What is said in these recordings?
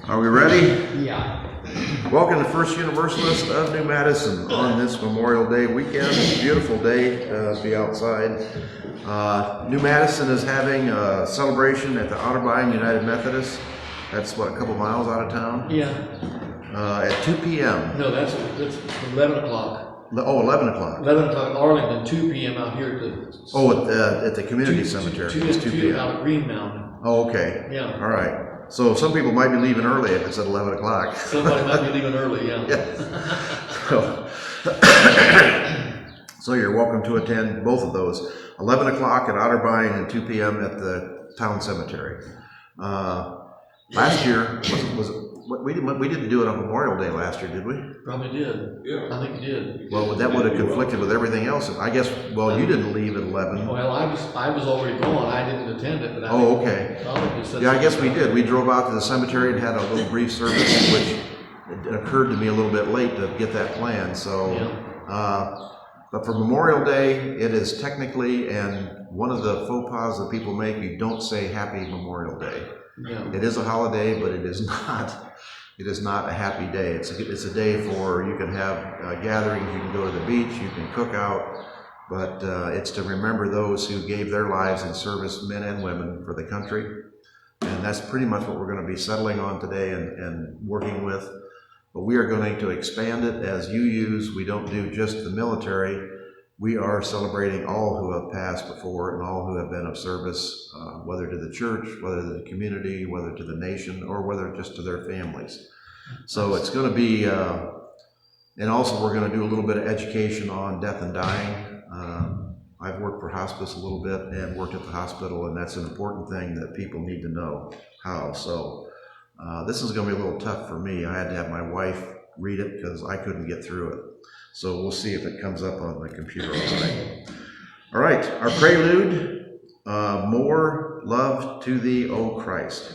Are we ready? Yeah. Welcome to First Universalist of New Madison on this Memorial Day weekend. Beautiful day to be outside. New Madison is having a celebration at the Otterbein United Methodist. That's what, a couple miles out of town? Yeah. At 2 p.m. No, that's 11 o'clock. Oh, 11 o'clock. 11 o'clock Arlington, 2 p.m. out here at the... Oh, at the community cemetery. It's 2 p.m. out of Green Mountain. Oh, okay. Yeah. All right. So some people might be leaving early if it's at 11 o'clock. Somebody might be leaving early, yeah. So you're welcome to attend both of those. 11 o'clock at Otterbein and 2 p.m. at the town cemetery. Last year, we didn't do it on Memorial Day last year, did we? Probably did. Yeah. I think you did. Well, that would have conflicted with everything else. I guess, well, you didn't leave at 11. Well, I was already going. I didn't attend it, but I Oh, okay. Yeah, I guess we did. We drove out to the cemetery and had a little brief service, which it occurred to me a little bit late to get that planned. So, yeah. But for Memorial Day, it is technically, and one of the faux pas that people make, you don't say Happy Memorial Day. Yeah. It is a holiday, but it is not. It is not a happy day. It's a day for, you can have gatherings, you can go to the beach, you can cook out, but it's to remember those who gave their lives in service, men and women, for the country. And that's pretty much what we're going to be settling on today and working with. But we are going to expand it as you use. We don't do just the military. We are celebrating all who have passed before and all who have been of service, whether to the church, whether to the community, whether to the nation, or whether just to their families. So it's going to be, and also we're going to do a little bit of education on death and dying. I've worked for hospice a little bit and worked at the hospital, and that's an important thing that people need to know how. So this is going to be a little tough for me. I had to have my wife read it because I couldn't get through it. So we'll see if it comes up on the computer all right. All right, our prelude, More Love to Thee, O Christ.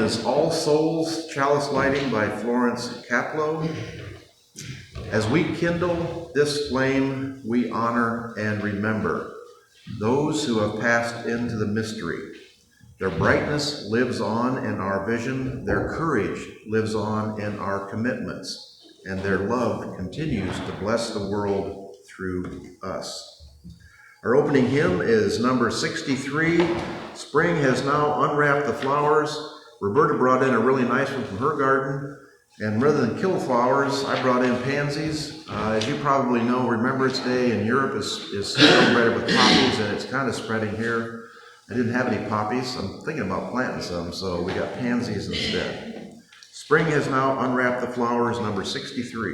is All Souls Chalice Lighting by Florence Caplow. As we kindle this flame, we honor and remember those who have passed into the mystery. Their brightness lives on in our vision, their courage lives on in our commitments, and their love continues to bless the world through us. Our opening hymn is number 63, Spring Has Now Unwrapped the Flowers. Roberta brought in a really nice one from her garden, and rather than kill flowers, I brought in pansies. As you probably know, Remembrance Day in Europe is celebrated with poppies, and it's kind of spreading here. I didn't have any poppies. I'm thinking about planting some, so we got pansies instead. Spring Has Now Unwrapped the Flowers, number 63.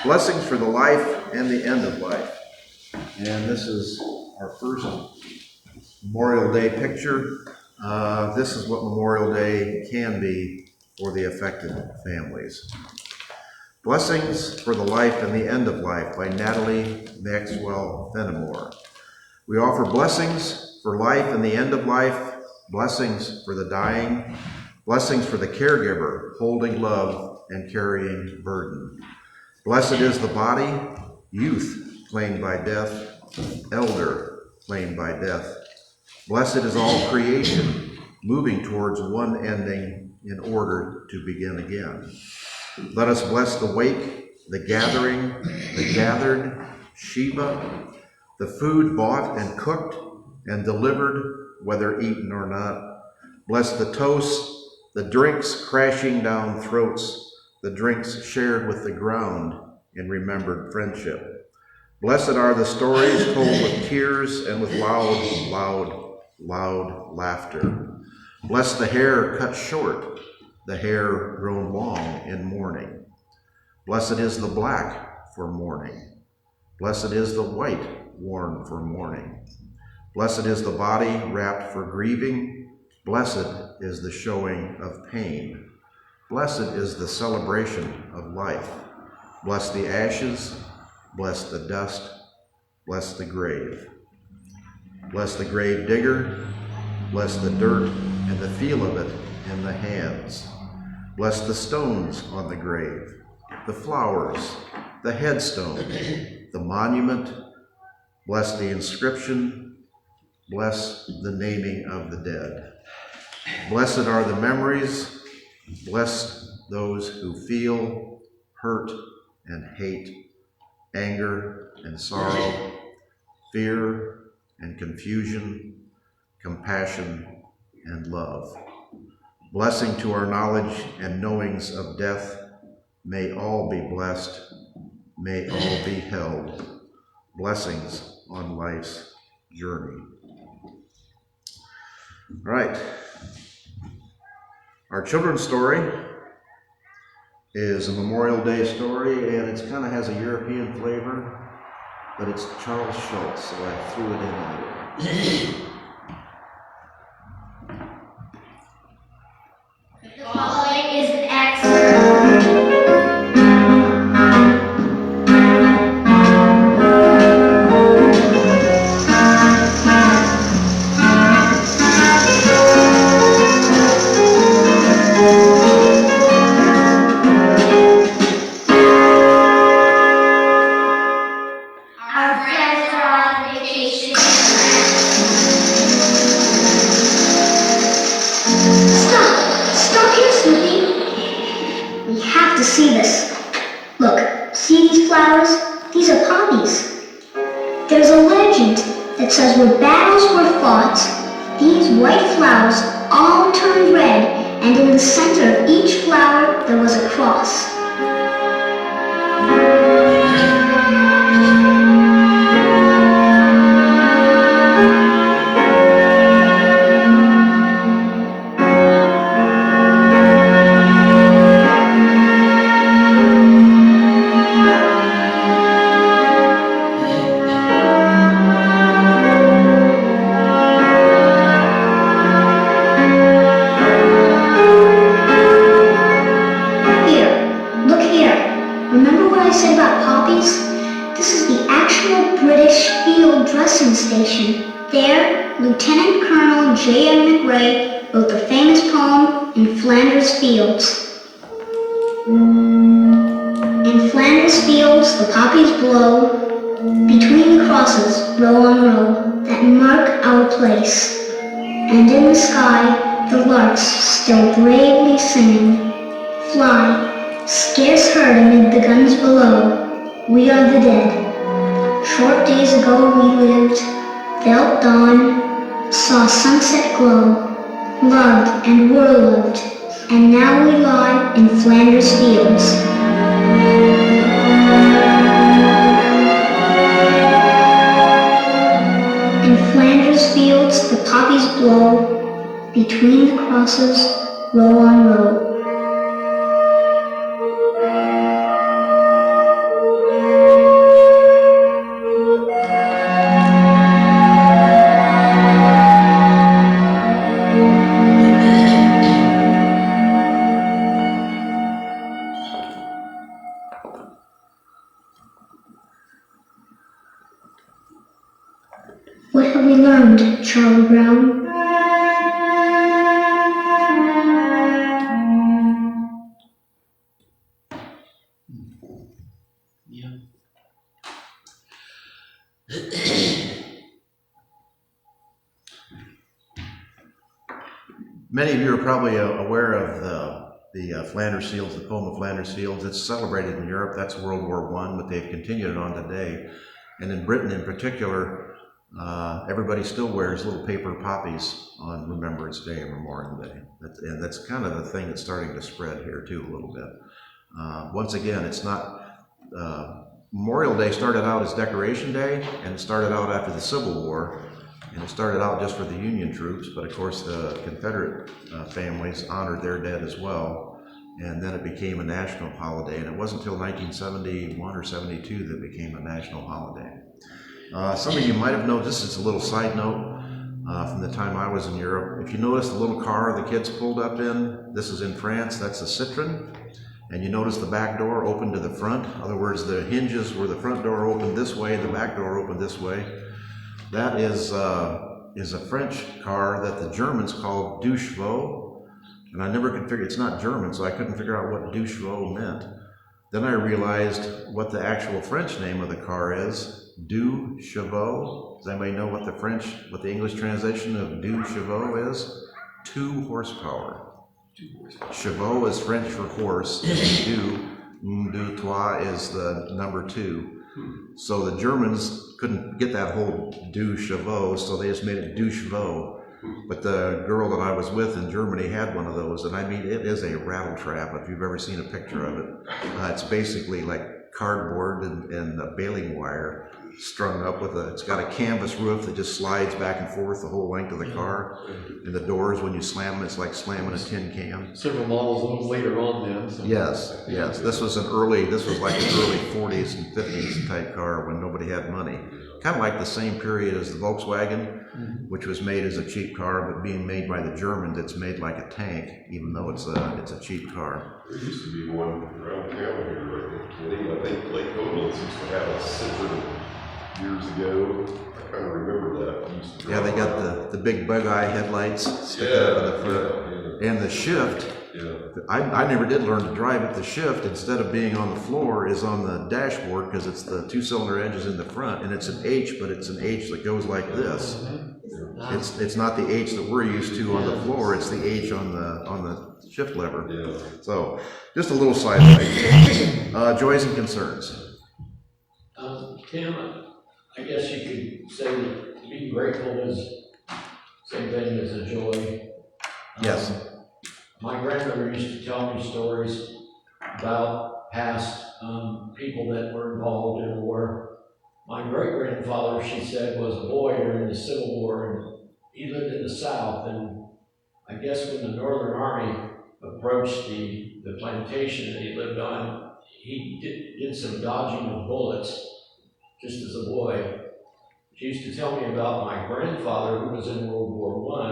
Blessings for the life and the end of life. And this is our first Memorial Day picture. This is what Memorial Day can be for the affected families. Blessings for the Life and the End of Life by Natalie Maxwell Fenimore. We offer blessings for life and the end of life, blessings for the dying, blessings for the caregiver holding love and carrying burden. Blessed is the body, youth claimed by death, elder claimed by death. Blessed is all creation, moving towards one ending in order to begin again. Let us bless the wake, the gathering, the gathered, Sheba, the food bought and cooked and delivered, whether eaten or not. Bless the toasts, the drinks crashing down throats, the drinks shared with the ground in remembered friendship. Blessed are the stories told with tears and with loud, loud, loud laughter. Bless the hair cut short, the hair grown long in mourning. Blessed is the black for mourning. Blessed is the white worn for mourning. Blessed is the body wrapped for grieving. Blessed is the showing of pain. Blessed is the celebration of life. Bless the ashes, bless the dust, bless the grave. Bless the grave digger, bless the dirt and the feel of it in the hands. Bless the stones on the grave, the flowers, the headstone, the monument. Bless the inscription, bless the naming of the dead. Blessed are the memories, Bless those who feel hurt and hate, anger and sorrow, fear and confusion, compassion and love. Blessing to our knowledge and knowings of death, may all be blessed, may all be held. Blessings on life's journey. All right. Our children's story is a Memorial Day story, and it kind of has a European flavor, but it's Charles Schulz, so I threw it in anyway. The following is an excerpt. Our friends are on vacation. Stop here, Snoopy. We have to see this. Look, see these flowers? These are poppies. There's a legend that says where battles were fought, these white flowers all turned red, and in the center of each flower there was a cross. Remember what I said about poppies? This is the actual British field dressing station. There, Lieutenant Colonel J.M. McRae wrote the famous poem In Flanders Fields. In Flanders Fields the poppies blow, between the crosses, row on row, that mark our place. And in the sky the larks still bravely singing, fly, scarce heard amid the guns below. We are the dead. Short days ago we lived, felt dawn, saw sunset glow, loved and were loved, and now we lie in Flanders Fields. In Flanders Fields the poppies blow, between the crosses, row on row. What have we learned, Charlie Brown? Yeah. Many of you are probably aware of the Flanders Fields, the poem of Flanders Fields. It's celebrated in Europe. That's World War I, but they've continued it on today. And in Britain in particular, everybody still wears little paper poppies on Remembrance Day and Memorial Day. And that's kind of the thing that's starting to spread here too a little bit. Once again, it's not, Memorial Day started out as Decoration Day, and it started out after the Civil War, and it started out just for the Union troops, but of course the Confederate families honored their dead as well, and then it became a national holiday, and it wasn't until 1971 or 72 that it became a national holiday. Some of you might have noticed, this is a little side note from the time I was in Europe. If you notice the little car the kids pulled up in, this is in France, that's a Citroen. And you notice the back door opened to the front. In other words, the hinges where the front door opened this way, the back door opened this way. That is a French car that the Germans called deux chevaux. And I never could figure, it's not German, so I couldn't figure out what deux chevaux meant. Then I realized what the actual French name of the car is, deux chevaux. Does anybody know what the English translation of deux chevaux is? 2 horsepower. Chevaux is French for horse, and deux, trois is the number 2. So the Germans couldn't get that whole deux chevaux, so they just made it deux chevaux. But the girl that I was with in Germany had one of those, and I mean, it is a rattle trap if you've ever seen a picture of it. It's basically like cardboard and a baling wire strung up with it's got a canvas roof that just slides back and forth the whole length of the car. And the doors, when you slam them, it's like slamming a tin can. Several models a little later on then. So. Yes. This was like an early 40s and 50s type car when nobody had money. Kind of like the same period as the Volkswagen, which was made as a cheap car, but being made by the Germans, it's made like a tank, even though it's a cheap car. There used to be one around town here, I think Lake Oatlands used to have a Citroen years ago. I kind of remember that. Yeah, they got the big bug eye headlights sticking up in the front. And the shift, I never did learn to drive it. The shift, instead of being on the floor, is on the dashboard because it's the 2-cylinder engines in the front, and it's an H, but it's an H that goes like this. It's not the H that we're used to on the floor, it's the H on the shift lever. Yeah. So, just a little sideline. Joys and concerns. Tim, I guess you could say that being grateful is same thing as a joy. Yes. My grandmother used to tell me stories about past people that were involved in war. My great-grandfather, she said, was a boy during the Civil War, and he lived in the South, and I guess when the Northern Army approached the plantation that he lived on, he did some dodging of bullets just as a boy. She used to tell me about my grandfather, who was in World War I,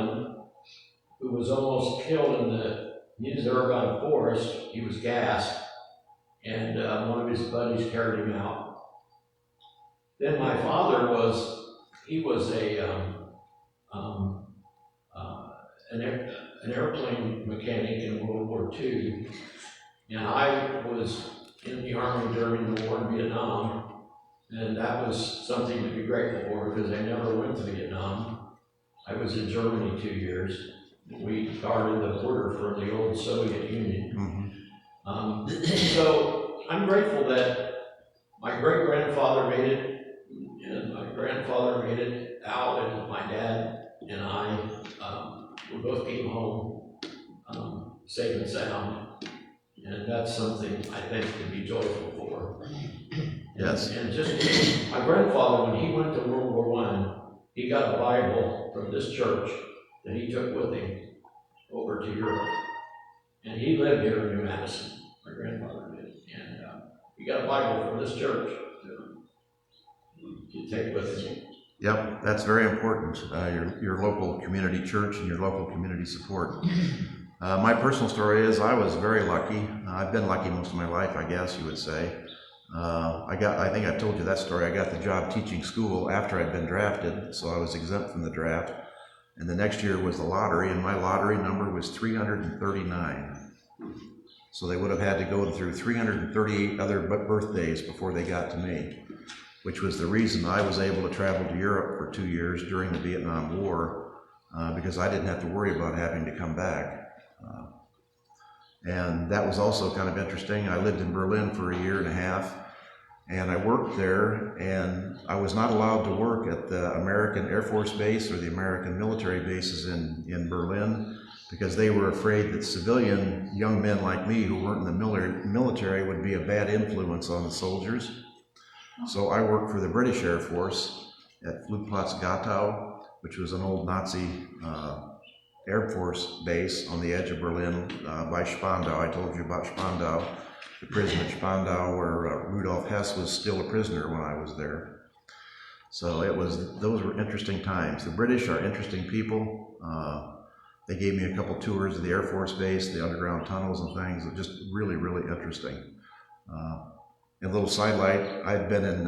who was almost killed in the Universalist forest. He was gassed, and one of his buddies carried him out. Then my father was an airplane mechanic in World War II, and I was in the Army during the war in Vietnam, and that was something to be grateful for because I never went to Vietnam. I was in Germany 2 years. We guarded the border from the old Soviet Union. So I'm grateful that my great-grandfather made it, and my grandfather made it out, and my dad and I, we both came home safe and sound, and that's something I think to be joyful for. Yes. And just my grandfather, when he went to World War I, he got a Bible from this church that he took with him over to Europe, and he lived here in New Madison. My grandfather did, and he got a Bible from this church to take with him. Yep, that's very important. Your local community church and your local community support. My personal story is I was very lucky. I've been lucky most of my life, I guess you would say. I think I've told you that story. I got the job teaching school after I'd been drafted, so I was exempt from the draft. And the next year was the lottery, and my lottery number was 339. So they would have had to go through 338 other birthdays before they got to me, which was the reason I was able to travel to Europe for 2 years during the Vietnam War, because I didn't have to worry about having to come back. And that was also kind of interesting. I lived in Berlin for a year and a half, and I worked there, and I was not allowed to work at the American Air Force Base or the American military bases in Berlin because they were afraid that civilian young men like me who weren't in the military would be a bad influence on the soldiers. So I worked for the British Air Force at Flugplatz Gatow, which was an old Nazi Air Force base on the edge of Berlin by Spandau. I told you about Spandau, the prison at Spandau where Rudolf Hess was still a prisoner when I was there. So those were interesting times. The British are interesting people. They gave me a couple tours of the Air Force Base, the underground tunnels and things. They're just really, really interesting. And a little sidelight, I'd been in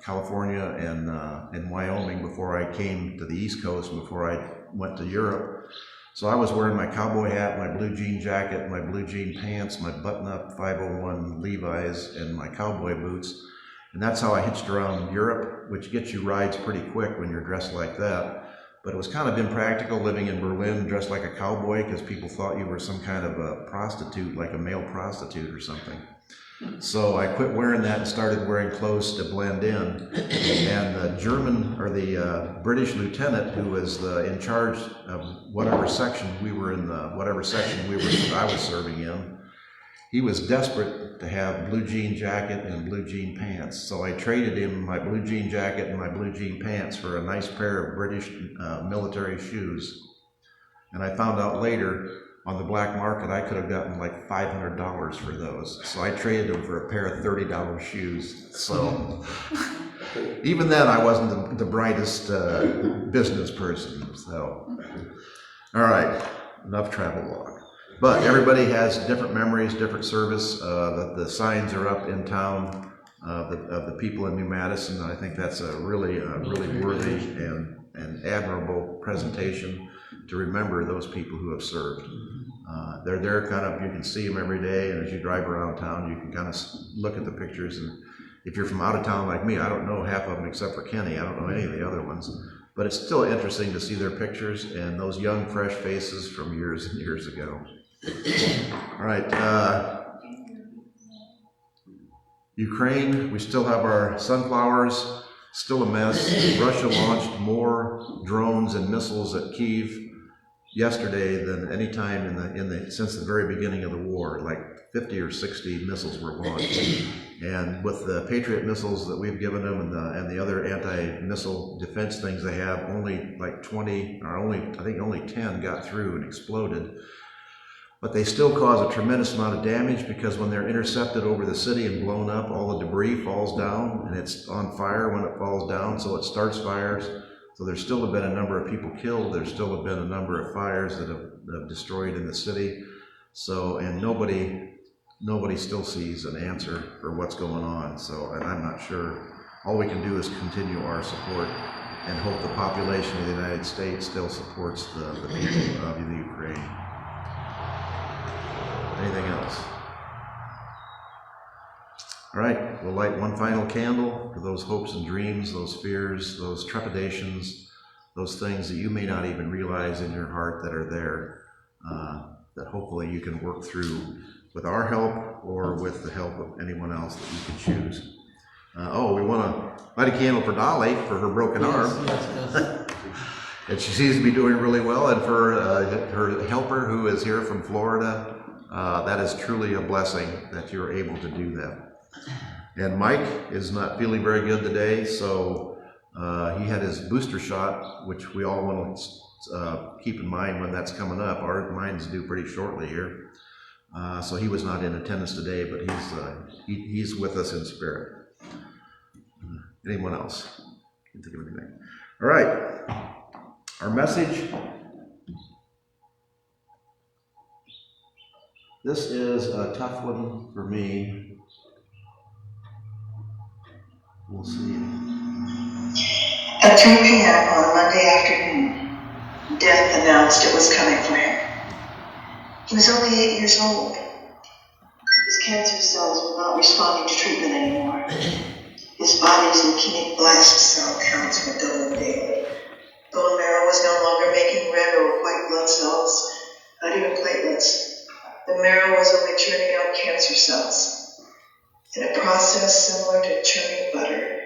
California and in Wyoming before I came to the East Coast, before I went to Europe. So I was wearing my cowboy hat, my blue jean jacket, my blue jean pants, my button-up 501 Levi's, and my cowboy boots. And that's how I hitched around Europe, which gets you rides pretty quick when you're dressed like that. But it was kind of impractical living in Berlin dressed like a cowboy because people thought you were some kind of a prostitute, like a male prostitute or something. So I quit wearing that and started wearing clothes to blend in. And the German, or the British lieutenant who was in charge of whatever section we were in, I was serving in, he was desperate to have blue jean jacket and blue jean pants. So I traded him my blue jean jacket and my blue jean pants for a nice pair of British military shoes. And I found out later on the black market I could have gotten like $500 for those. So I traded them for a pair of $30 shoes. So even then I wasn't the brightest business person. So, all right, enough travelogue. But everybody has different memories, different service. The signs are up in town of the people in New Madison. I think that's a really worthy and admirable presentation to remember those people who have served. They're there kind of, you can see them every day, and as you drive around town, you can kind of look at the pictures. And if you're from out of town like me, I don't know half of them except for Kenny. I don't know any of the other ones. But it's still interesting to see their pictures and those young, fresh faces from years and years ago. All right, Ukraine, we still have our sunflowers, still a mess. Russia launched more drones and missiles at Kyiv yesterday than any time since the very beginning of the war. Like 50 or 60 missiles were launched. And with the Patriot missiles that we've given them and the other anti-missile defense things they have, only like 20, or I think only 10 got through and exploded. But they still cause a tremendous amount of damage because when they're intercepted over the city and blown up, all the debris falls down and it's on fire when it falls down, so it starts fires. So there's still been a number of people killed. There's still been a number of fires that have destroyed in the city. So, and nobody still sees an answer for what's going on. So, and I'm not sure. All we can do is continue our support and hope the population of the United States still supports the people of the Ukraine. Anything else? All right, we'll light one final candle for those hopes and dreams, those fears, those trepidations, those things that you may not even realize in your heart that are there, that hopefully you can work through with our help or with the help of anyone else that you can choose. We want to light a candle for Dolly for her broken arm. Yes. And she seems to be doing really well, and for her helper who is here from Florida. That is truly a blessing that you're able to do that. And Mike is not feeling very good today, so he had his booster shot, which we all want to keep in mind when that's coming up. Mine's due pretty shortly here. So he was not in attendance today, but he's with us in spirit. Anyone else? Can't think of anything. All right, our message. This is a tough one for me. We'll see. At 3 p.m. on Monday afternoon, death announced it was coming for him. He was only 8 years old. His cancer cells were not responding to treatment anymore. His body's leukemic blast cell counts were going daily. Bone marrow was no longer making red or white blood cells, not even platelets. The marrow was only churning out cancer cells. In a process similar to churning butter,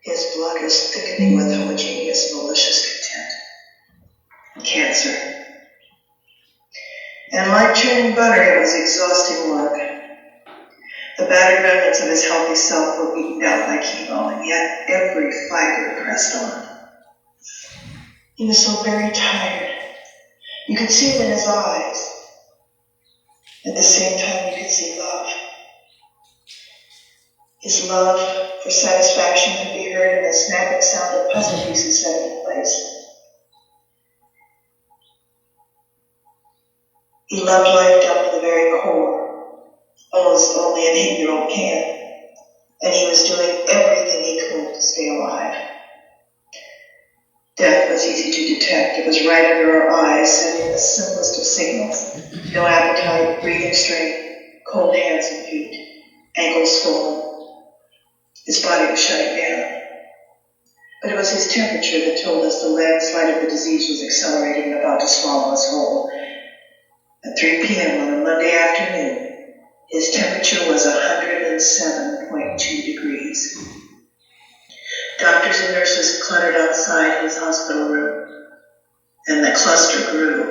his blood was thickening with homogeneous, malicious content. Cancer. And like churning butter, it was exhausting work. The battered remnants of his healthy self were beaten out by chemo, and yet every fiber pressed on. He was so very tired. You could see it in his eyes. At the same time, you could see love. His love for satisfaction could be heard in the snapping sound of puzzle pieces set in place. He loved life down to the very core, almost only an 8-year-old can, and he was doing everything he could to stay alive. Death was easy to detect. It was right under our eyes, sending the simplest of signals. No appetite, breathing strain, cold hands and feet, ankles swollen. His body was shutting down. But it was his temperature that told us the landslide of the disease was accelerating and about to swallow us whole. At 3 p.m. on a Monday afternoon, his temperature was 107.2 degrees. Doctors and nurses cluttered outside his hospital room, and the cluster grew.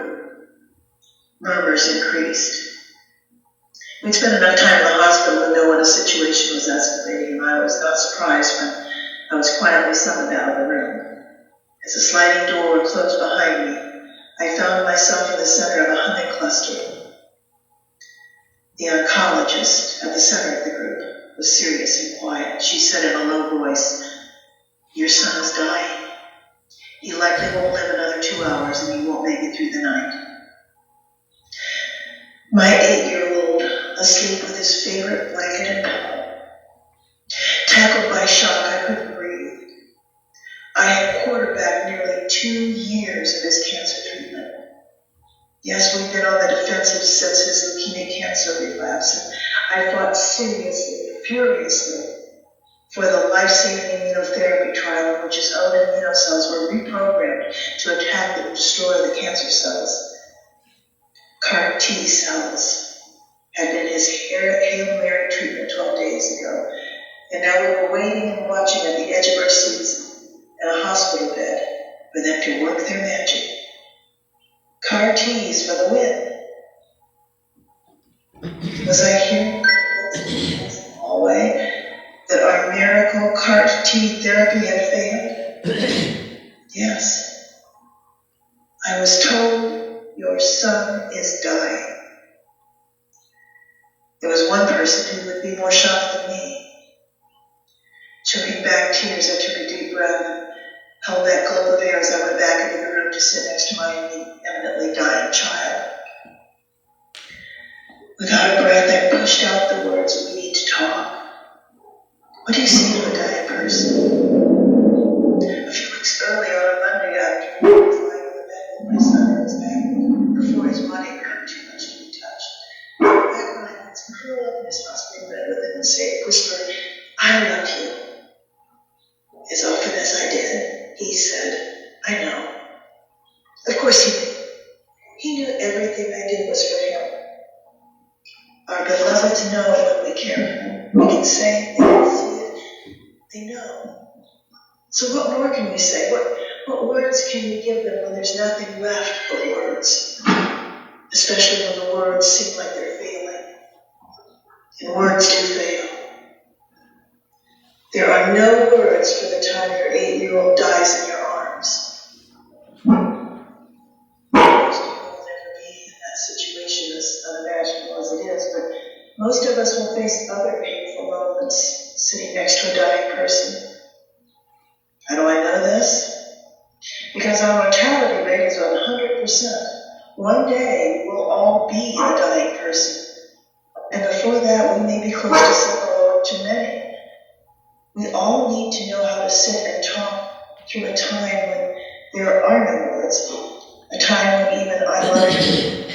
Murmurs increased. We'd spent enough time in the hospital to know when a situation was escalating, and I was not surprised when I was quietly summoned out of the room. As the sliding door closed behind me, I found myself in the center of a humming cluster. The oncologist at the center of the group was serious and quiet. She said in a low voice, "Your son is dying. He likely won't live another 2 hours, and he won't make it through the night." My 8-year-old, asleep with his favorite blanket and pillow. Tackled by shock, I couldn't breathe. I had quarterbacked nearly 2 years of his cancer treatment. Yes, we've been on the defensive since his leukemic cancer relapse, and I fought seriously, furiously, for the life-saving immunotherapy trial in which his own immunocells were reprogrammed to attack and destroy the cancer cells. CAR T cells had been his Hail Mary treatment 12 days ago, and now we were waiting and watching at the edge of our seats in a hospital bed for them to work their magic. CAR Ts for the win. Was I hearing in the hallway that our miracle CAR T therapy had failed? Yes. I was told, "Your son is dying." There was one person who would be more shocked than me. Choking back tears, I took a deep breath and held that gulp of air as I went back into the room to sit next to my imminently dying child. Without a breath, I pushed out the words, "We need to talk." What do you say to a dying person? A few weeks earlier on a Monday afternoon, I was lying on the bed with my son on his back before his body hurt too much to be touched. Back when I would curl up in his hospital bed with him and say, whisper, "I love you." As often as I did, he said, "I know." Of course he did. He knew everything I did was for him. Our beloveds know when we care for them. We can say, they can see it, they know. So what more can we say? What words can we give them when there's nothing left but words? Especially when the words seem like they're failing. And words do fail. There are no words for the time your 8-year-old dies in your arms. Most people will never be in that situation, as unimaginable as it is, but most of us will face other painful moments sitting next to a dying person. How do I know this? Because our mortality rate is 100%. One day we'll all be a dying person. And before that, we may be close to several or to many. We all need to know how to sit and talk through a time when there are no words, a time when even "I love you"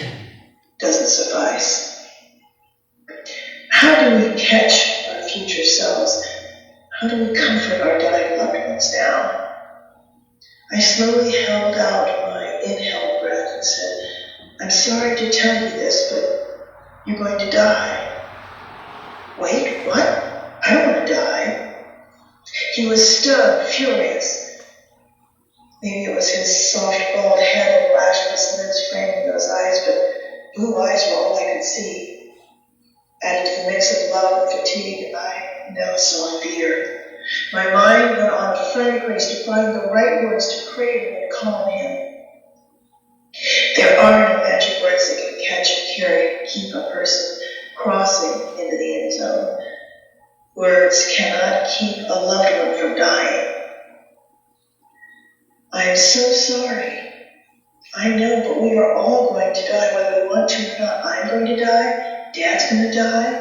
doesn't suffice. How do we catch our future selves? How do we comfort our dying loved ones now? I slowly held out my inhaled breath and said, "I'm sorry to tell you this, but you're going to die." "Wait, what? I don't want to die." He was stunned, furious. Maybe it was his soft, bald head and lashless lips framing those eyes, but blue eyes were all I could see. Added to the mix of love and fatigue, I now saw fear. My mind went on a frantic race to find the right words to cradle and calm him. There are no magic words that can catch and carry and keep a person crossing into the end zone. Words cannot keep a loved one from dying. I am so sorry. I know, but we are all going to die, whether we want to or not. I'm going to die. Dad's going to die.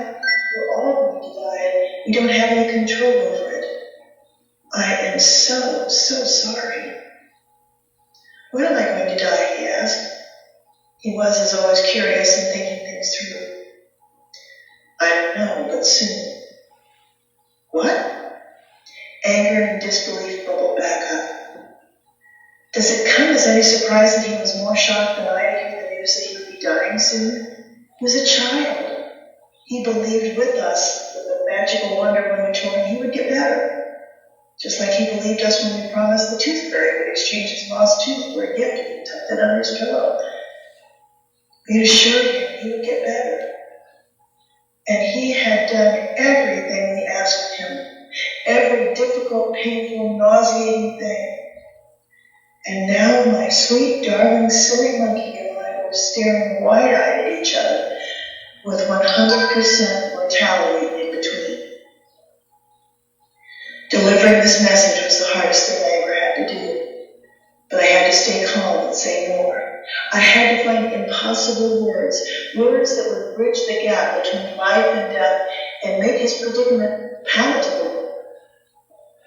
We're all going to die, and we don't have any control over it. I am so sorry. "When am I going to die?" he asked. He was, as always, curious and thinking things through. "I don't know, but soon." "What?" Anger and disbelief bubbled back any surprise that he was more shocked than I to hear the news that he would be dying soon. He was a child. He believed with us with the magical wonder when we told him he would get better. Just like he believed us when we promised the tooth fairy would exchange his lost tooth for a gift if he tucked it under his pillow. We assured him he would get better. And he had done everything we asked of him. Every difficult, painful, nauseating thing. And now my sweet, darling, silly monkey and I were staring wide-eyed at each other with 100% mortality in between. Delivering this message was the hardest thing I ever had to do. But I had to stay calm and say more. I had to find impossible words that would bridge the gap between life and death and make his predicament palatable.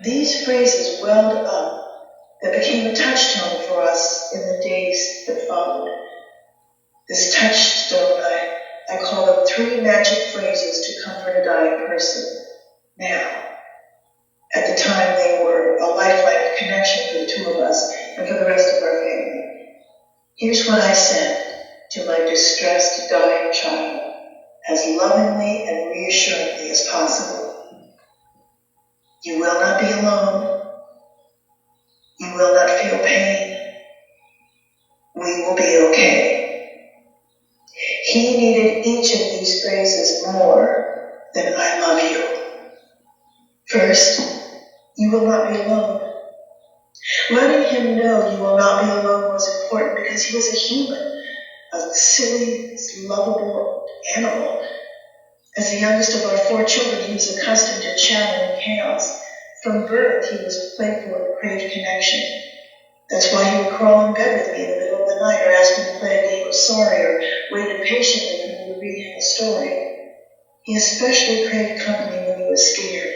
These phrases welled up that became a touchstone for us in the days that followed. This touchstone, I call them 3 magic phrases to comfort a dying person. Now, at the time, they were a lifeline of connection for the 2 of us and for the rest of our family. Here's what I said to my distressed, dying child, as lovingly and reassuringly as possible. You will not be alone. You will not feel pain. We will be okay. He needed each of these phrases more than I love you. First, you will not be alone. Letting him know you will not be alone was important because he was a human, a silly, lovable animal. As the youngest of our 4 children, he was accustomed to chatter and chaos. From birth, he was playful and craved connection. That's why he would crawl in bed with me in the middle of the night or ask me to play a game of sorry or wait impatiently for me to read him a story. He especially craved company when he was scared.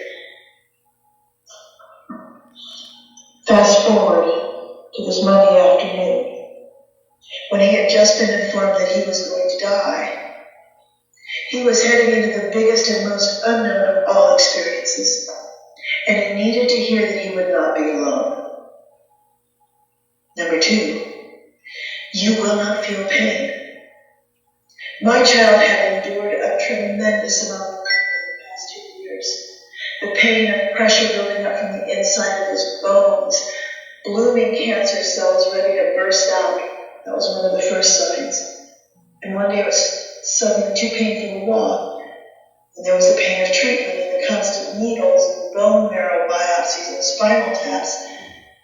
Fast forward to this Monday afternoon, when he had just been informed that he was going to die. He was heading into the biggest and most unknown of all experiences, and he needed to hear that he would not be alone. Number 2, you will not feel pain. My child had endured a tremendous amount of pain in the past 2 years. The pain of pressure building up from the inside of his bones, blooming cancer cells ready to burst out. That was one of the first signs. And one day it was suddenly too painful to walk. And there was the pain of treatment and the constant needles and bone marrow biopsies and spinal taps,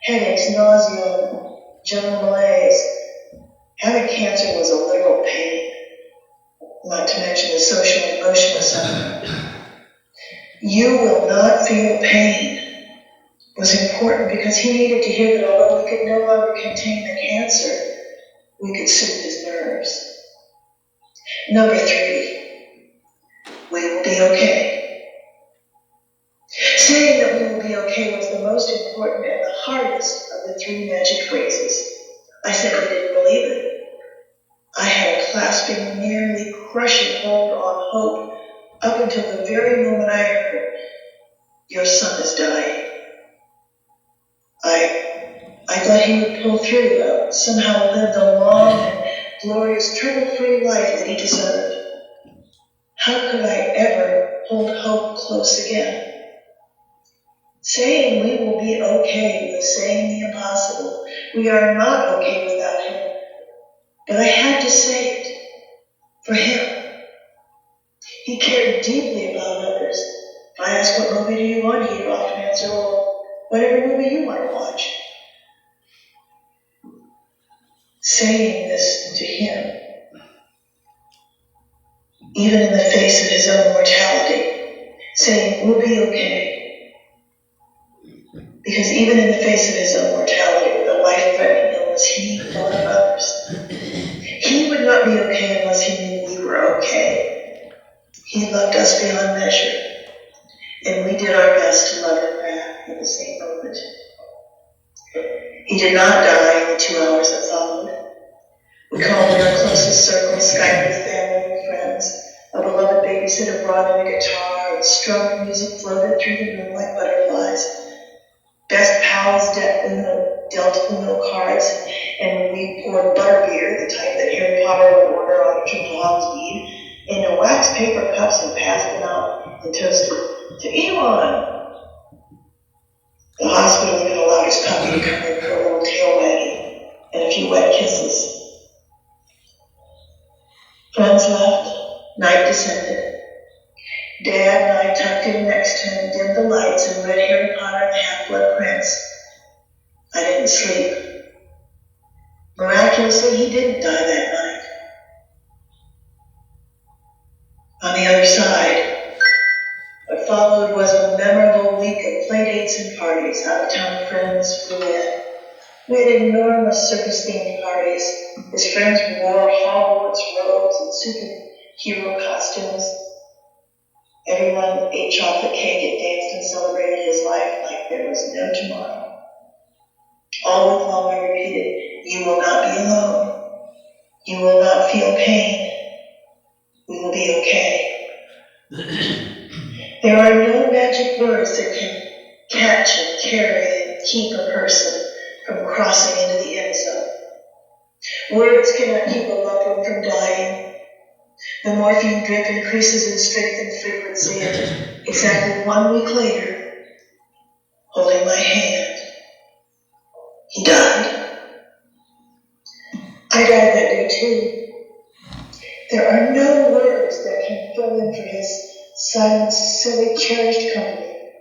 headaches, nausea, general malaise. Having cancer was a literal pain, not to mention the social and emotional side. You will not feel pain was important because he needed to hear that although we could no longer contain the cancer, we could soothe his nerves. Number 3, we will be okay. Saying that we will be okay was the most important and the hardest of the 3 magic phrases. I said I didn't believe it. I had a clasping, nearly crushing hold on hope up until the very moment I heard, your son is dying. I thought he would pull through, somehow live the long and glorious, trouble-free life that he deserved. How could I ever hold hope close again? Saying we will be okay was saying the impossible. We are not okay without him. But I had to say it for him. He cared deeply about others. If I asked what movie do you want, he'd often answer, well, whatever movie you want to watch. Saying this to him, even in the face of his own mortality, saying we'll be okay. Because even in the face of his own mortality, with a life-threatening illness, he thought of others. He would not be okay unless he knew we were okay. He loved us beyond measure, and we did our best to love him back at the same moment. He did not die in the 2 hours that followed. We called in our closest circle, Skyped with family and friends. A beloved babysitter brought in a guitar, and strumming music floated through the room like butterflies. Best pals dealt Uno cards, and we poured butterbeer, the type that Harry Potter would order on a trip to Hogsmeade, into wax paper cups and passed them out and toasted, "To Elon." The hospital even allowed his puppy to come in for a little tail wagging and a few wet kisses. Friends left, night descended. Dad and I tucked in next to him, dimmed the lights, and read Harry Potter and the Half-Blood Prince. I didn't sleep. Miraculously, he didn't die that night. On the other side, what followed was a memorable week of playdates and parties. Out-of-town friends flew in. We had enormous circus-themed parties. His friends wore Hogwarts robes and superhero costumes. Everyone ate chocolate cake and danced and celebrated his life like there was no tomorrow. All week long I repeated, "You will not be alone. You will not feel pain. We will be okay." There are no magic words that can catch and carry and keep a person from crossing into the end zone. Words cannot keep a loved one from dying. The morphine drip increases in strength and frequency, and exactly 1 week later, holding my hand, he died. I died that day too. There are no words that can fill in for his silent, silly, cherished company,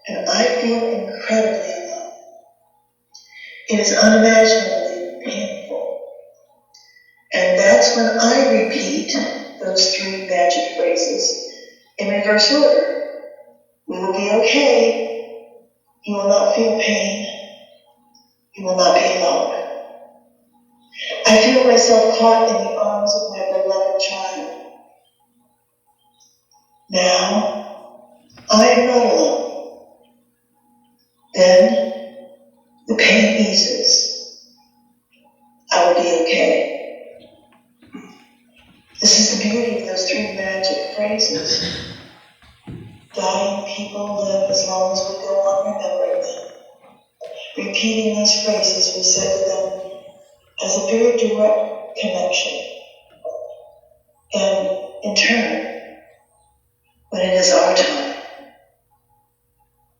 and I feel incredibly alone. It is unimaginably painful. And that's when I repeat those 3 magic phrases in reverse order. We will be okay. You will not feel pain. You will not be alone. I feel myself caught in the arms of my beloved child. Now, I am not alone. Then, the pain eases. I will be okay. This is the beauty of those 3 magic phrases. Dying people live as long as we go on remembering them. Repeating those phrases we said to them has a very direct connection. And in turn, when it is our time,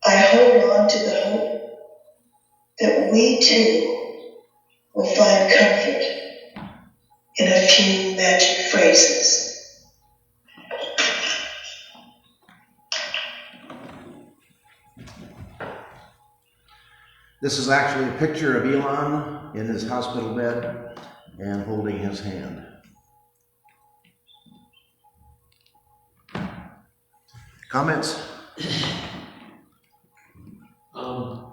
I hold on to the hope that we too will find comfort in a few magic phrases. This is actually a picture of Elon in his hospital bed and holding his hand. Comments?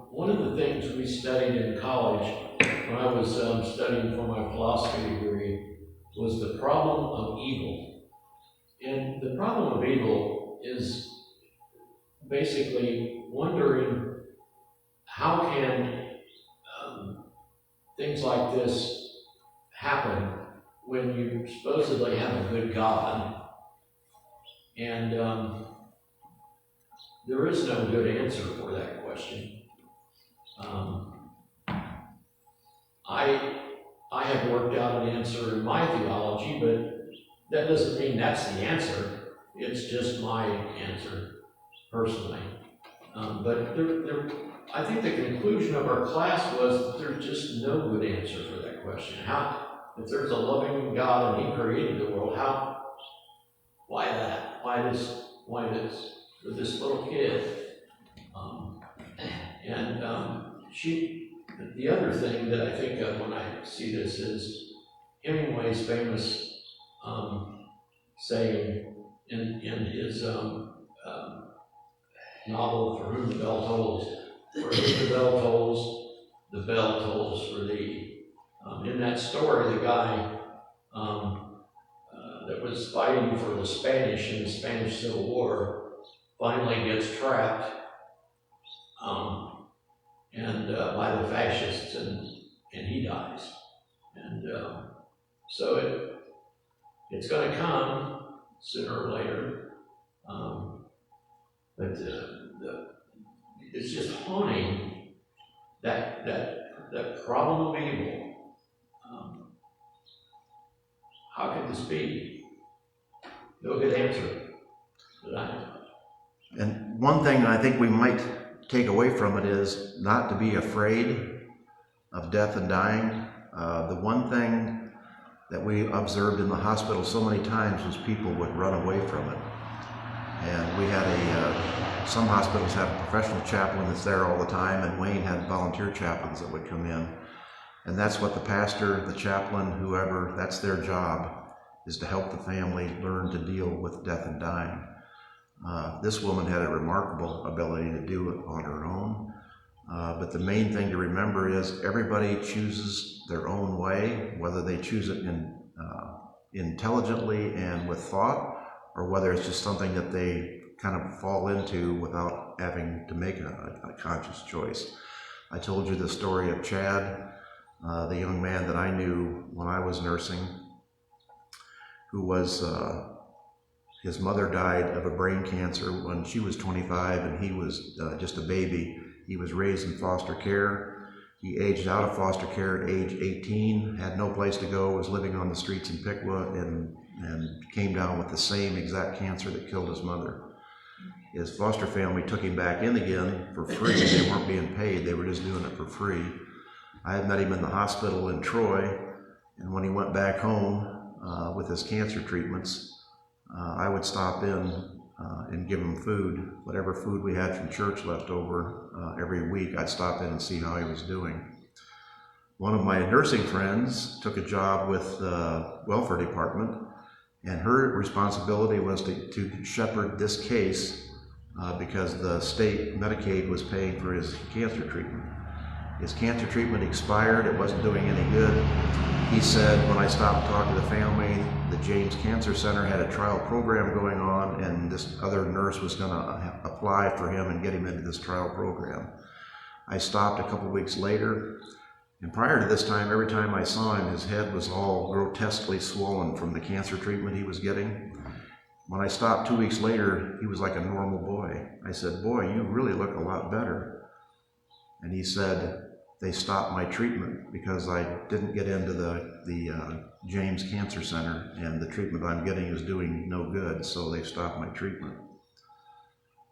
One of the things we studied in college when I was studying for my philosophy degree was the problem of evil. And the problem of evil is basically wondering how can things like this happen when you supposedly have a good God, and there is no good answer for that question. I have worked out an answer in my theology, but that doesn't mean that's the answer. It's just my answer, personally. But I think the conclusion of our class was that there's just no good answer for that question. If there's a loving God and He created the world, why that? Why this? For this little kid? The other thing that I think of when I see this is Hemingway's famous saying in his novel, For Whom the Bell Tolls, where the bell tolls for thee. In that story, the guy that was fighting for the Spanish in the Spanish Civil War finally gets trapped by the fascists, and he dies. And so it's going to come sooner or later. But it's just haunting that the problem of evil. How could this be? No good answer that I know. And one thing I think we might take away from it is not to be afraid of death and dying. The one thing that we observed in the hospital so many times was people would run away from it. And we had some hospitals have a professional chaplain that's there all the time, and Wayne had volunteer chaplains that would come in. And that's what the pastor, the chaplain, whoever, that's their job, is to help the family learn to deal with death and dying. This woman had a remarkable ability to do it on her own. But the main thing to remember is everybody chooses their own way, whether they choose it intelligently and with thought, or whether it's just something that they kind of fall into without having to make a conscious choice. I told you the story of Chad, the young man that I knew when I was nursing, who was, his mother died of a brain cancer when she was 25 and he was just a baby. He was raised in foster care. He aged out of foster care at age 18, had no place to go, was living on the streets in Piqua, and came down with the same exact cancer that killed his mother. His foster family took him back in again for free. They weren't being paid, they were just doing it for free. I had met him in the hospital in Troy, and when he went back home with his cancer treatments, I would stop in and give him food, whatever food we had from church left over every week. I'd stop in and see how he was doing. One of my nursing friends took a job with the welfare department, and her responsibility was to shepherd this case because the state Medicaid was paying for his cancer treatment. His cancer treatment expired, it wasn't doing any good. He said, when I stopped talking to the family, the James Cancer Center had a trial program going on, and this other nurse was going to apply for him and get him into this trial program. I stopped a couple weeks later, and prior to this time, every time I saw him, his head was all grotesquely swollen from the cancer treatment he was getting. When I stopped 2 weeks later, he was like a normal boy. I said, "Boy, you really look a lot better." And he said, "They stopped my treatment because I didn't get into the James Cancer Center, and the treatment I'm getting is doing no good, so they stopped my treatment."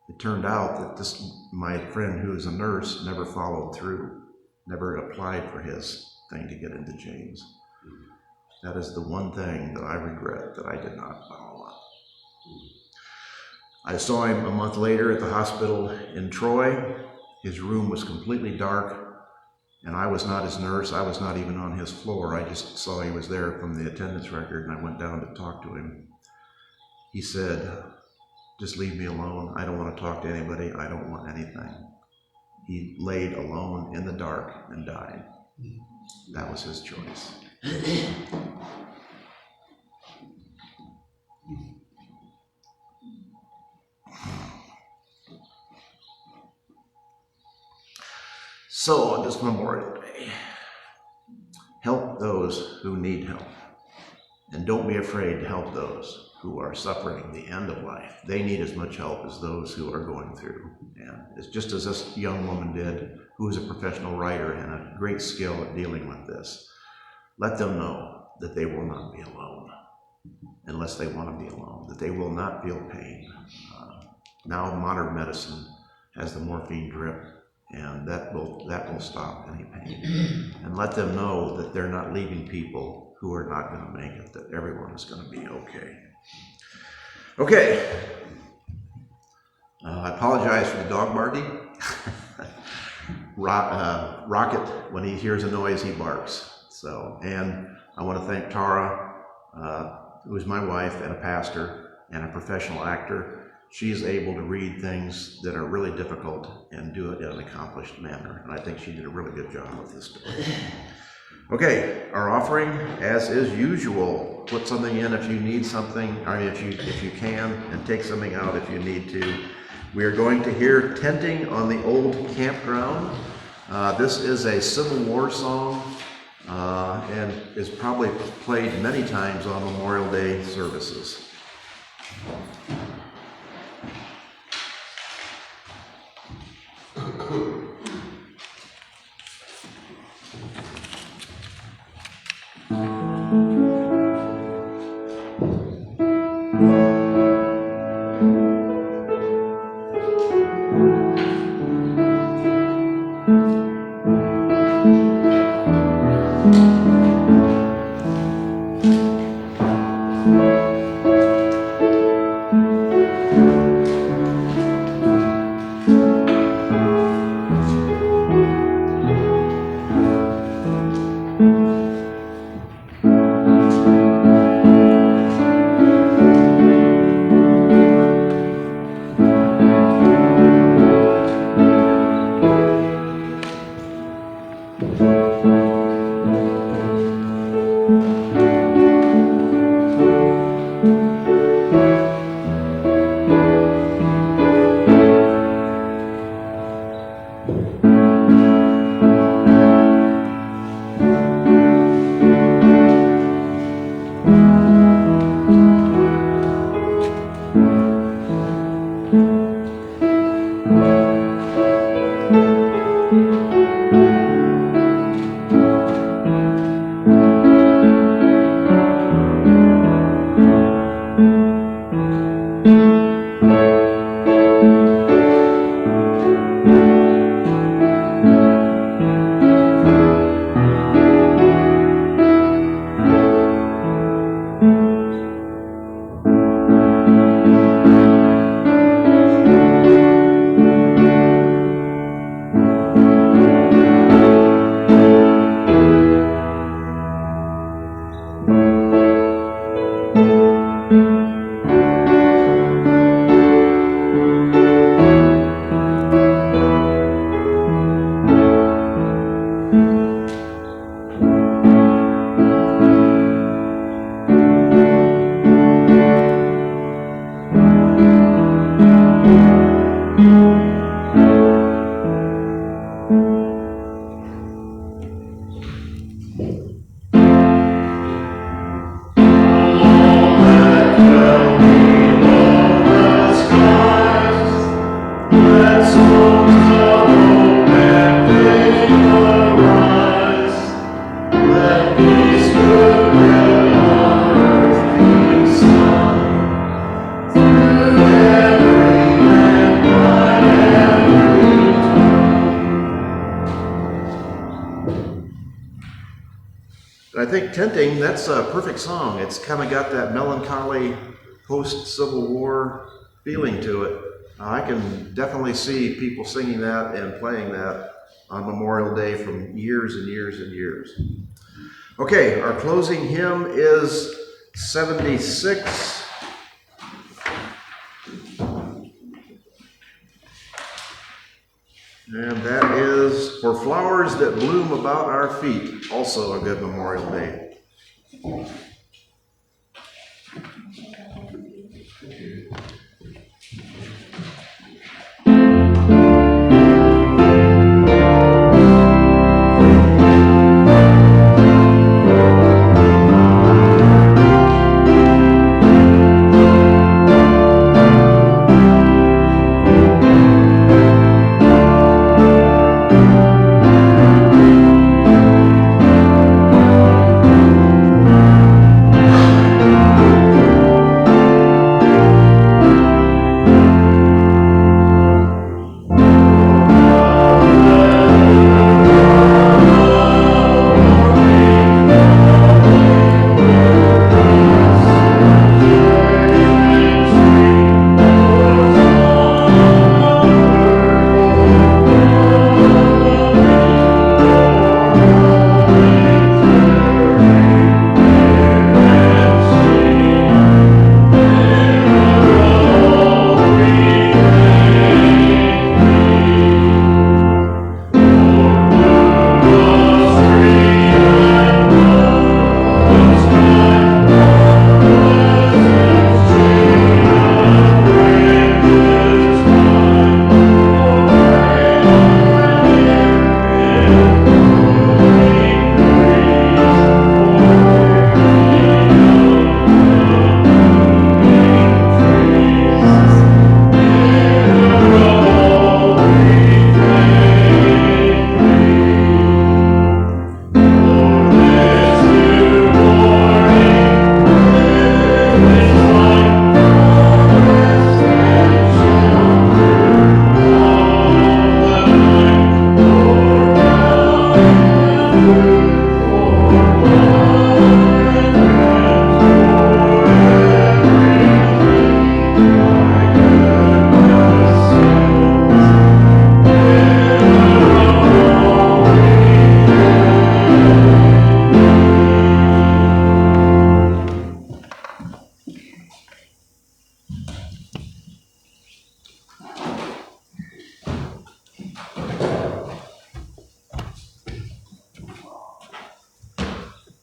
It turned out that my friend, who is a nurse, never followed through, never applied for his thing to get into James. That is the one thing that I regret that I did not follow up. I saw him a month later at the hospital in Troy. His room was completely dark, and I was not his nurse. I was not even on his floor. I just saw he was there from the attendance record, and I went down to talk to him. He said, "Just leave me alone. I don't want to talk to anybody. I don't want anything." He laid alone in the dark and died. That was his choice. So on this Memorial Day, help those who need help. And don't be afraid to help those who are suffering the end of life. They need as much help as those who are going through. And it's just as this young woman did, who is a professional writer and a great skill at dealing with this. Let them know that they will not be alone, unless they want to be alone, that they will not feel pain. Now modern medicine has the morphine drip, and that will stop any pain. And let them know that they're not leaving people who are not going to make it, that everyone is going to be okay. Okay. I apologize for the dog barking. Rocket, when he hears a noise, he barks. So, and I want to thank Tara, who is my wife and a pastor and a professional actor. She is able to read things that are really difficult and do it in an accomplished manner. And I think she did a really good job with this story. Okay, our offering, as is usual, put something in if you need something, or if you can, and take something out if you need to. We are going to hear Tenting on the Old Campground. This is a Civil War song and is probably played many times on Memorial Day services. think Tenting, that's a perfect song. It's kind of got that melancholy post-Civil War feeling to it. I can definitely see people singing that and playing that on Memorial Day from years and years and years. Okay, our closing hymn is 76. And that is For Flowers That Bloom About Our Feet, also a good Memorial Day.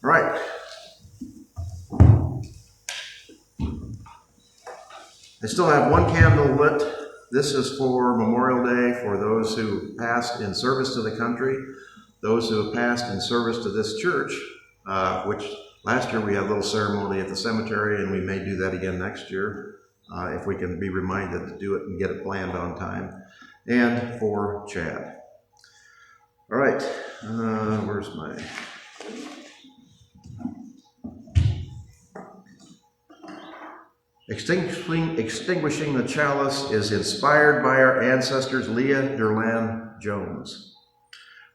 Right. I still have one candle lit. This is for Memorial Day for those who passed in service to the country, those who have passed in service to this church, which last year we had a little ceremony at the cemetery, and we may do that again next year if we can be reminded to do it and get it planned on time. And for Chad. All right, where's my... Extinguishing the Chalice is inspired by our ancestors Leah Durland Jones.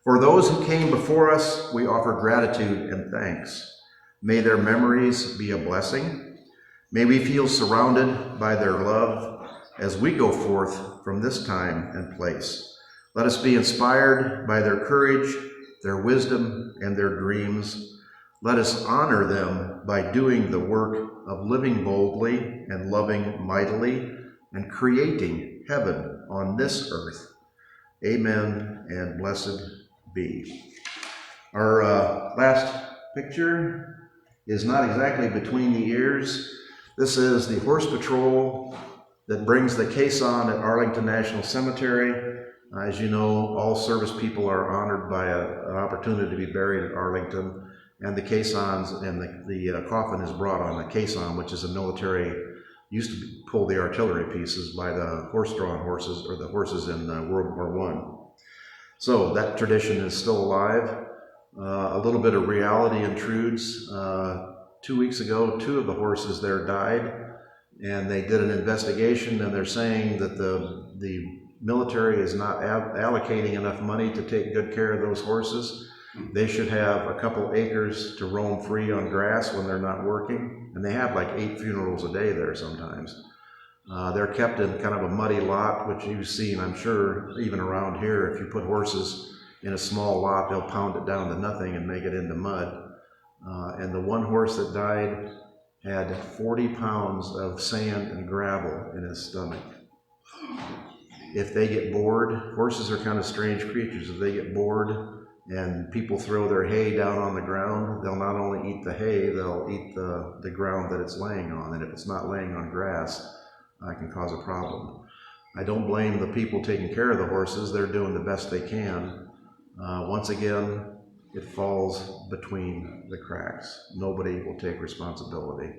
For those who came before us, we offer gratitude and thanks. May their memories be a blessing. May we feel surrounded by their love as we go forth from this time and place. Let us be inspired by their courage, their wisdom, and their dreams. Let us honor them by doing the work of living boldly and loving mightily and creating heaven on this earth. Amen and blessed be. Our last picture is not exactly between the ears. This is the horse patrol that brings the caisson at Arlington National Cemetery. As you know, all service people are honored by an opportunity to be buried at Arlington. And the caissons and the coffin is brought on a caisson, which is a military, used to pull the artillery pieces by the horse-drawn horses, or the horses in World War I. So that tradition is still alive. A little bit of reality intrudes. 2 weeks ago, 2 of the horses there died, and they did an investigation, and they're saying that the military is not allocating enough money to take good care of those horses. They should have a couple acres to roam free on grass when they're not working. And they have like 8 funerals a day there sometimes. They're kept in kind of a muddy lot, which you've seen, I'm sure, even around here. If you put horses in a small lot, they'll pound it down to nothing and make it into mud. And the one horse that died had 40 pounds of sand and gravel in his stomach. If they get bored, horses are kind of strange creatures. If they get bored and people throw their hay down on the ground, they'll not only eat the hay, they'll eat the ground that it's laying on. And if it's not laying on grass, it can cause a problem. I don't blame the people taking care of the horses. They're doing the best they can. Once again, it falls between the cracks. Nobody will take responsibility.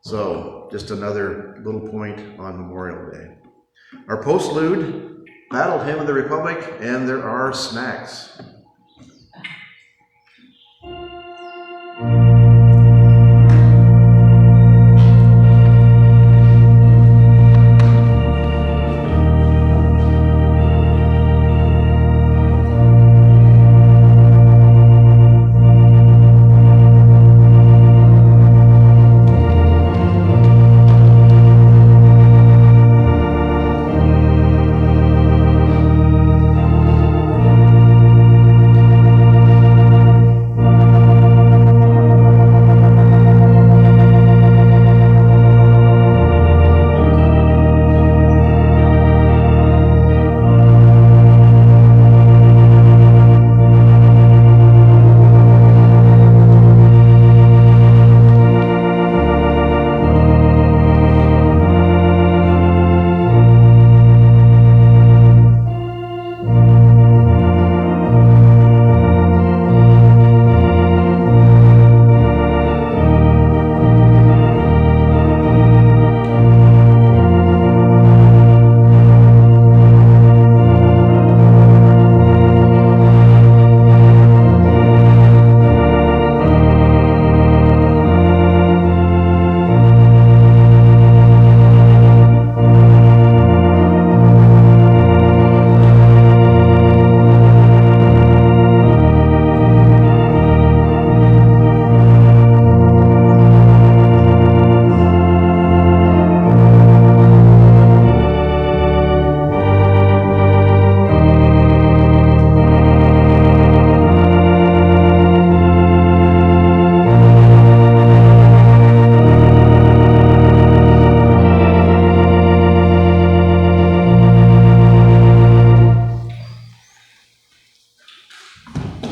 So, just another little point on Memorial Day. Our postlude, Battled Hymn of the Republic, and there are snacks.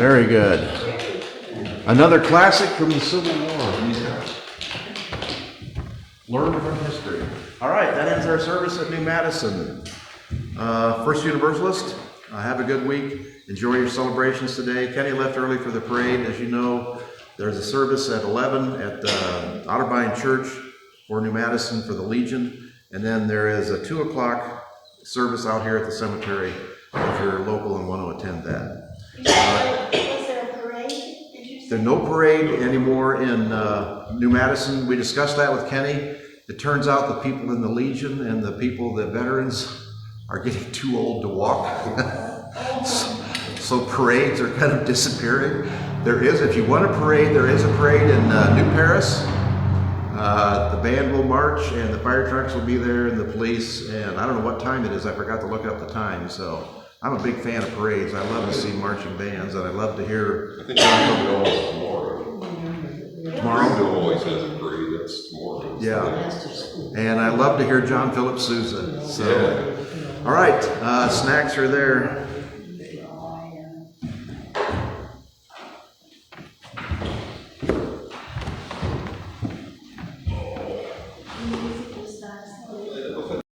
Very good. Another classic from the Civil War. Learn from history. All right, that ends our service at New Madison. First Universalist, have a good week. Enjoy your celebrations today. Kenny left early for the parade. As you know, there's a service at 11 at Otterbein Church for New Madison for the Legion. And then there is a 2 o'clock service out here at the cemetery if you're local and want to attend that. Was there a parade? Did you say? There's no parade anymore in New Madison. We discussed that with Kenny. It turns out the people in the Legion and the people, the veterans, are getting too old to walk. So parades are kind of disappearing. There is, if you want a parade, there is a parade in New Paris. The band will march and the fire trucks will be there and the police, and I don't know what time it is. I forgot to look up the time. So I'm a big fan of parades. I love to see marching bands, and I love to hear. I think John Phillips tomorrow. Tomorrow? Greenville always has a parade. That's tomorrow. Yeah. And I love to hear John Philip Sousa. So, all right, snacks are there.